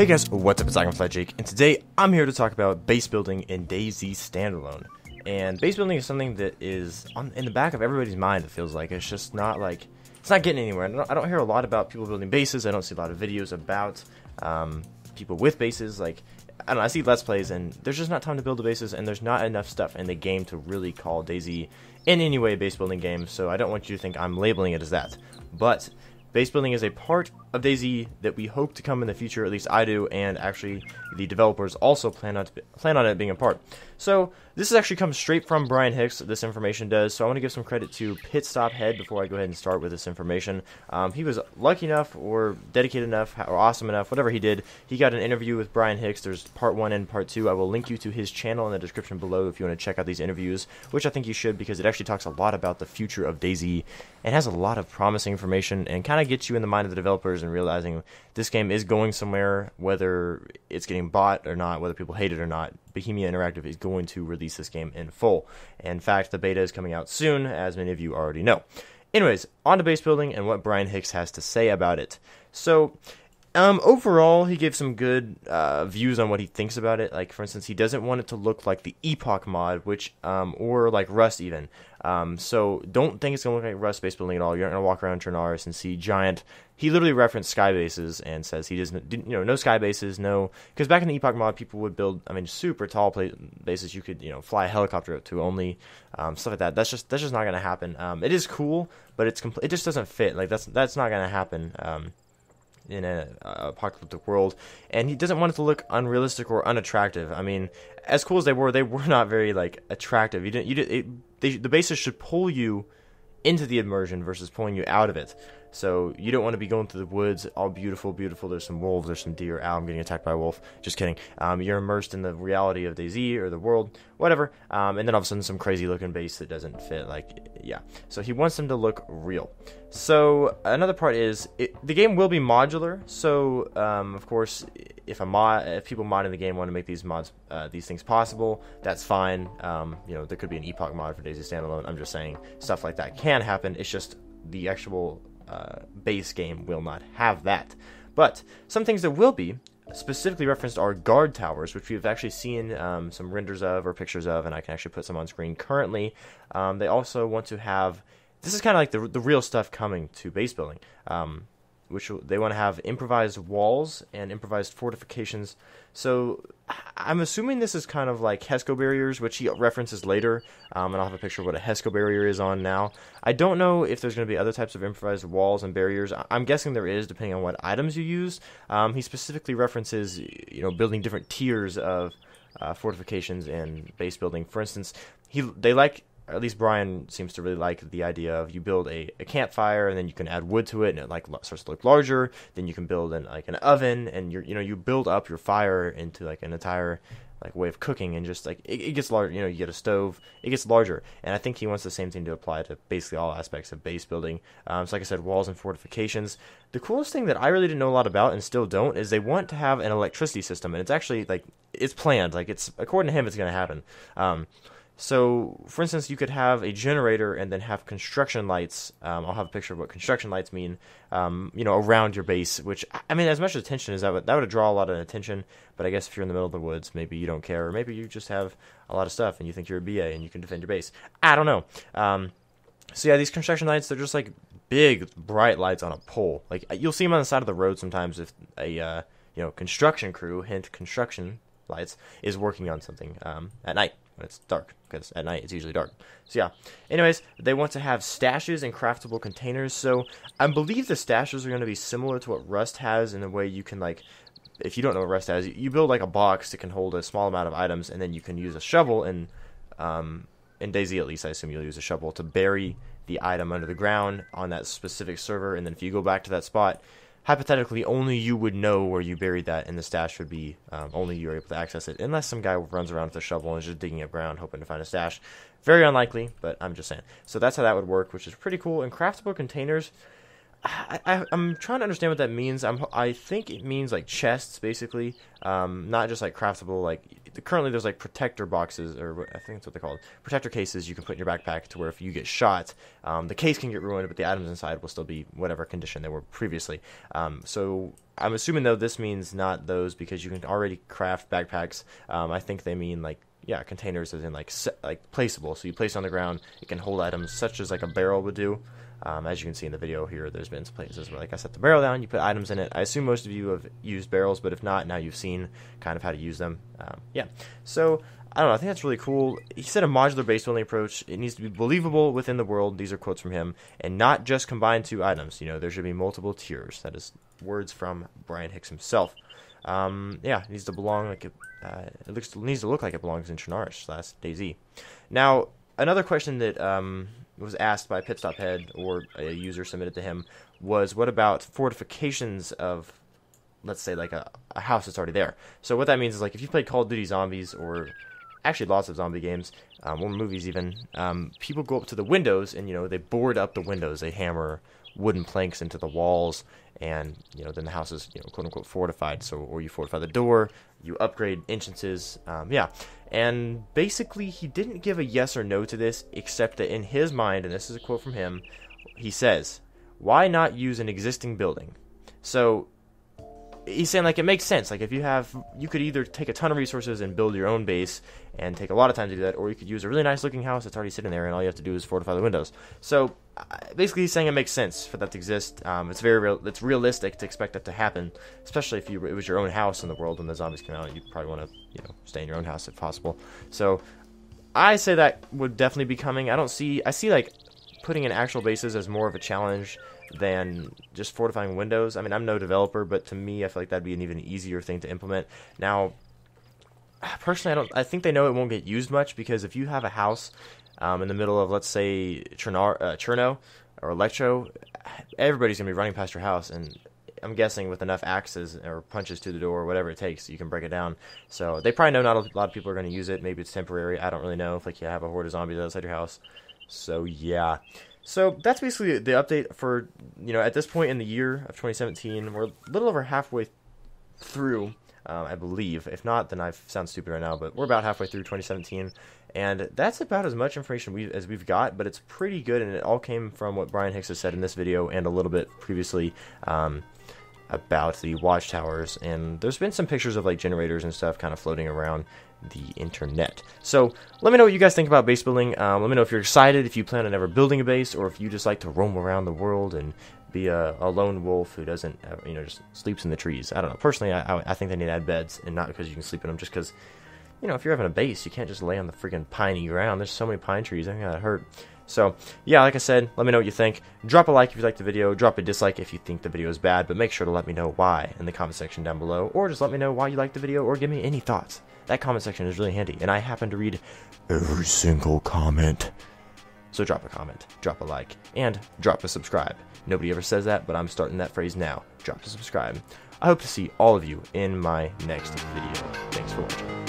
Hey guys, what's up? It's Jake, and today I'm here to talk about base building in DayZ Standalone. And base building is something that is in the back of everybody's mind. It feels like it's just not like it's not getting anywhere. I don't hear a lot about people building bases. I don't see a lot of videos about people with bases. Like I don't know, I see Let's Plays, and there's just not time to build the bases, and there's not enough stuff in the game to really call DayZ in any way a base building game. So I don't want you to think I'm labeling it as that, but base building is a part of DayZ that we hope to come in the future. At least I do, and actually the developers also plan on it being a part. So this actually comes straight from Brian Hicks. This information does. So I want to give some credit to Pit Stop Head before I go ahead and start with this information. He was lucky enough, or dedicated enough, or awesome enough, whatever he did. He got an interview with Brian Hicks. There's part 1 and part 2. I will link you to his channel in the description below if you want to check out these interviews, which I think you should, because it actually talks a lot about the future of DayZ and has a lot of promising information and kind of gets you in the mind of the developers and realizing this game is going somewhere, whether it's getting bought or not, whether people hate it or not. Bohemia Interactive is going to release this game in full. In fact, the beta is coming out soon, as many of you already know. Anyways, on to base building and what Brian Hicks has to say about it. So, overall, he gave some good views on what he thinks about it. Like, for instance, he doesn't want it to look like the Epoch mod, which, or like Rust even. So don't think it's going to look like Rust base building at all. You're not going to walk around Ternaris and see giant. He literally referenced sky bases and says he doesn't, no sky bases, no, because back in the Epoch mod, people would build, super tall bases you could, fly a helicopter up to, only stuff like that. That's just not going to happen. It is cool, but it just doesn't fit. Like that's not going to happen. In an apocalyptic world, and he doesn't want it to look unrealistic or unattractive. I mean, as cool as they were not very attractive. The bases should pull you into the immersion versus pulling you out of it. So you don't want to be going through the woods, all beautiful. There's some wolves, there's some deer. Ow, I'm getting attacked by a wolf. Just kidding. You're immersed in the reality of DayZ or the world, whatever. And then all of a sudden, some crazy looking base that doesn't fit. Yeah. So he wants them to look real. So another part is the game will be modular. So of course, if people modding the game want to make these things possible, that's fine. There could be an Epoch mod for DayZ Standalone. I'm just saying stuff like that can happen. It's just the actual base game will not have that. But some things that will be specifically referenced are guard towers, which we've actually seen some renders of or pictures of, and I can actually put some on screen currently. They also want to have, this is kind of like the real stuff coming to base building, which they want to have improvised walls and improvised fortifications. So I'm assuming this is kind of like Hesco barriers, which he references later, and I'll have a picture of what a Hesco barrier is on now. I don't know if there's going to be other types of improvised walls and barriers. I'm guessing there is, depending on what items you use. He specifically references, building different tiers of fortifications in base building. For instance, at least Brian seems to really like the idea of you build a campfire, and then you can add wood to it, and it starts to look larger. Then you can build an oven, and you build up your fire into an entire way of cooking, and just it gets larger. You get a stove, it gets larger, and I think he wants the same thing to apply to basically all aspects of base building. So like I said, walls and fortifications. The coolest thing that I really didn't know a lot about and still don't is they want to have an electricity system, and it's actually it's planned. It's according to him, it's going to happen. So, for instance, you could have a generator and then have construction lights. I'll have a picture of what construction lights mean, around your base, which, as much attention as that would draw a lot of attention, but I guess if you're in the middle of the woods, maybe you don't care, or maybe you just have a lot of stuff and you think you're a BA and you can defend your base. I don't know. So yeah, these construction lights, they're just big, bright lights on a pole. You'll see them on the side of the road sometimes if a, construction crew, hint construction lights, is working on something at night when it's dark, because at night it's usually dark. So yeah, anyways, they want to have stashes and craftable containers. So I believe the stashes are going to be similar to what Rust has, in a way you can if you don't know what Rust has, you build a box that can hold a small amount of items, and then you can use a shovel, and in DayZ at least I assume you'll use a shovel to bury the item under the ground on that specific server, and then if you go back to that spot, hypothetically, only you would know where you buried that, and the stash would be only you're able to access it, unless some guy runs around with a shovel and is just digging up ground hoping to find a stash. Very unlikely, but I'm just saying. So that's how that would work, which is pretty cool. And craftable containers, I'm trying to understand what that means. I think it means like chests, basically, not just like craftable. Like currently, there's like protector boxes, or I think that's what they're called, protector cases you can put in your backpack to where if you get shot, the case can get ruined, but the items inside will still be whatever condition they were previously. So I'm assuming though this means not those because you can already craft backpacks. I think they mean like. Yeah, containers as in like placeable. So you place it on the ground, it can hold items such as like a barrel would do. As you can see in the video here, there's been some places where like I set the barrel down, you put items in it. I assume most of you have used barrels, but if not, now you've seen kind of how to use them. Yeah, so I don't know, I think that's really cool. He said a modular base building approach, it needs to be believable within the world, these are quotes from him, and not just combine two items. You know, there should be multiple tiers. That is words from Brian Hicks himself. Yeah, it needs to belong like needs to look like it belongs in Chernarus/DayZ. Now, another question that was asked by Pitstop Head or a user submitted to him was, what about fortifications of, let's say, like a house that's already there? So what that means is like if you play Call of Duty Zombies or actually lots of zombie games, or movies even, people go up to the windows and they board up the windows. They hammer wooden planks into the walls, and then the house is quote unquote fortified. So, or you fortify the door, you upgrade entrances. Yeah, and basically he didn't give a yes or no to this, except that in his mind, and this is a quote from him, he says, "Why not use an existing building?" So he's saying like it makes sense. Like if you could either take a ton of resources and build your own base and take a lot of time to do that, or you could use a really nice looking house that's already sitting there and all you have to do is fortify the windows. So basically he's saying it makes sense for that to exist. It's realistic to expect that to happen, especially if it was your own house in the world when the zombies came out. You'd probably want to stay in your own house if possible. So I say that would definitely be coming. I see like putting in actual bases as more of a challenge than just fortifying windows. I mean, I'm no developer, but to me, I feel like that'd be an even easier thing to implement. Now, personally, I think they know it won't get used much, because if you have a house in the middle of, let's say, Cherno or Electro, everybody's going to be running past your house, and I'm guessing with enough axes or punches to the door or whatever it takes, you can break it down. So they probably know not a lot of people are going to use it. Maybe it's temporary. I don't really know if you have a horde of zombies outside your house. So yeah. So that's basically the update for, at this point in the year of 2017. We're a little over halfway through, I believe. If not, then I sound stupid right now, but we're about halfway through 2017. And that's about as much information as we've got, but it's pretty good, and it all came from what Brian Hicks has said in this video and a little bit previously about the watchtowers. And there's been some pictures of like generators and stuff kind of floating around the internet. So let me know what you guys think about base building. Let me know if you're excited, if you plan on ever building a base, or if you just like to roam around the world and be a lone wolf who doesn't just sleeps in the trees. I don't know, personally I think they need to add beds, and not because you can sleep in them, just because if you're having a base, you can't just lay on the freaking piney ground. There's so many pine trees, I think that'd hurt. So yeah, like I said, let me know what you think. Drop a like if you liked the video, drop a dislike if you think the video is bad, but make sure to let me know why in the comment section down below, or just let me know why you liked the video, or give me any thoughts. That comment section is really handy, and I happen to read every single comment. So drop a comment, drop a like, and drop a subscribe. Nobody ever says that, but I'm starting that phrase now. Drop a subscribe. I hope to see all of you in my next video. Thanks for watching.